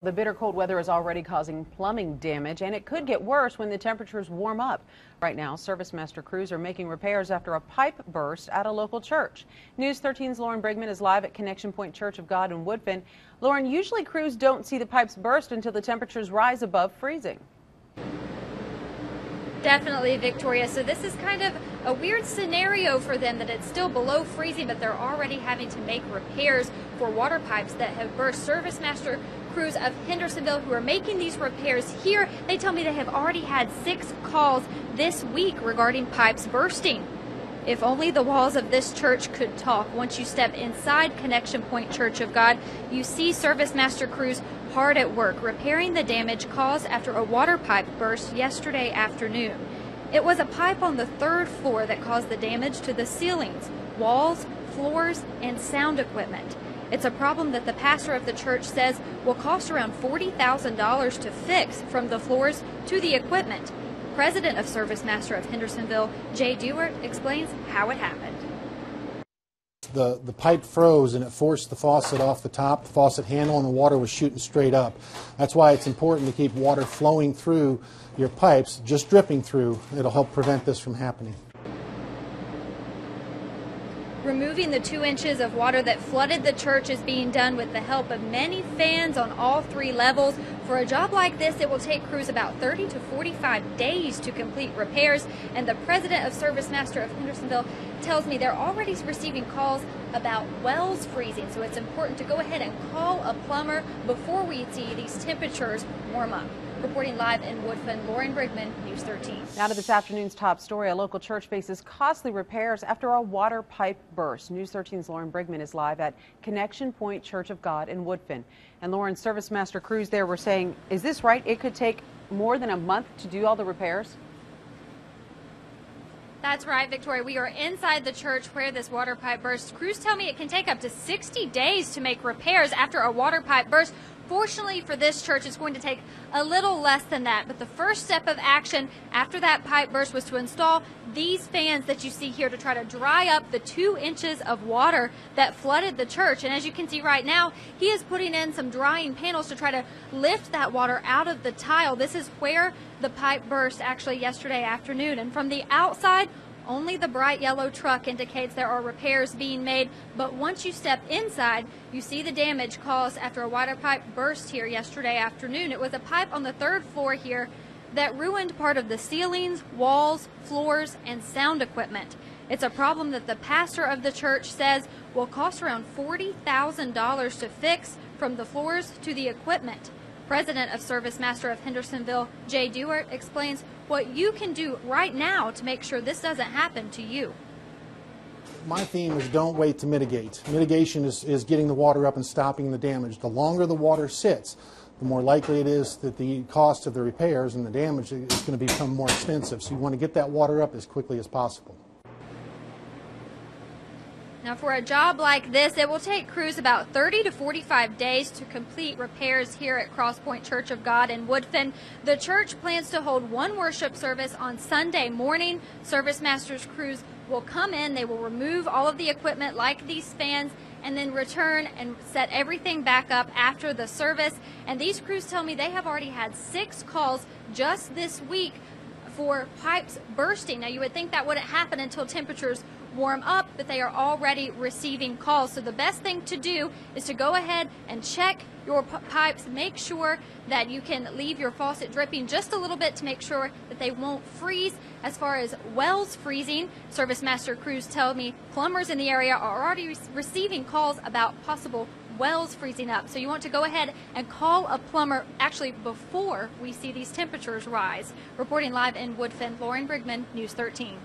The bitter cold weather is already causing plumbing damage, and it could get worse when the temperatures warm up. Right now, Servicemaster crews are making repairs after a pipe burst at a local church. News 13's Lauren Brigman is live at Connection Point Church of God in Woodfin. Lauren, usually crews don't see the pipes burst until the temperatures rise above freezing. Definitely, Victoria. So this is kind of a weird scenario for them, that it's still below freezing, but they're already having to make repairs for water pipes that have burst. Servicemaster crews of Hendersonville who are making these repairs here, they tell me they have already had 6 calls this week regarding pipes bursting. If only the walls of this church could talk. Once you step inside Connection Point Church of God, you see Servicemaster crews hard at work repairing the damage caused after a water pipe burst yesterday afternoon. It was a pipe on the 3rd floor that caused the damage to the ceilings, walls, floors, and sound equipment. It's a problem that the pastor of the church says will cost around $40,000 to fix, from the floors to the equipment. President of Servicemaster of Hendersonville, Dewart, explains how it happened. The pipe froze and it forced the faucet off the top, the faucet handle, and the water was shooting straight up. That's why it's important to keep water flowing through your pipes, just dripping through. It'll help prevent this from happening. Removing the 2 inches of water that flooded the church is being done with the help of many fans on all 3 levels. For a job like this, it will take crews about 30 to 45 days to complete repairs. And the president of Servicemaster of Hendersonville tells me they're already receiving calls about wells freezing. So it's important to go ahead and call a plumber before we see these temperatures warm up. Reporting live in Woodfin, Lauren Brigman, News 13. Now to this afternoon's top story. A local church faces costly repairs after a water pipe burst. News 13's Lauren Brigman is live at Connection Point Church of God in Woodfin. And Lauren, Servicemaster crews there were saying, is this right? It could take more than a month to do all the repairs? That's right, Victoria. We are inside the church where this water pipe burst. Crews tell me it can take up to 60 days to make repairs after a water pipe burst. Fortunately for this church, it's going to take a little less than that. But the first step of action after that pipe burst was to install these fans that you see here to try to dry up the 2 inches of water that flooded the church. And as you can see right now, he is putting in some drying panels to try to lift that water out of the tile. This is where the pipe burst actually yesterday afternoon. And from the outside, only the bright yellow truck indicates there are repairs being made, but once you step inside, you see the damage caused after a water pipe burst here yesterday afternoon. It was a pipe on the 3rd floor here that ruined part of the ceilings, walls, floors, and sound equipment. It's a problem that the pastor of the church says will cost around $40,000 to fix, from the floors to the equipment. President of Servicemaster of Hendersonville, Dewart, explains what you can do right now to make sure this doesn't happen to you. My theme is don't wait to mitigate. Mitigation is getting the water up and stopping the damage. The longer the water sits, the more likely it is that the cost of the repairs and the damage is going to become more expensive. So you want to get that water up as quickly as possible. Now, for a job like this, it will take crews about 30 to 45 days to complete repairs here at Crosspoint Church of God in Woodfin. The church plans to hold 1 worship service on Sunday morning. Servicemaster's crews will come in, they will remove all of the equipment like these fans, and then return and set everything back up after the service. And these crews tell me they have already had 6 calls just this week for pipes bursting. Now, you would think that wouldn't happen until temperatures warm up, but they are already receiving calls. So the best thing to do is to go ahead and check your pipes. Make sure that you can leave your faucet dripping just a little bit to make sure that they won't freeze. As far as wells freezing, Servicemaster crews tell me plumbers in the area are already receiving calls about possible wells freezing up. So you want to go ahead and call a plumber actually before we see these temperatures rise. Reporting live in Woodfin, Lauren Brigman, News 13.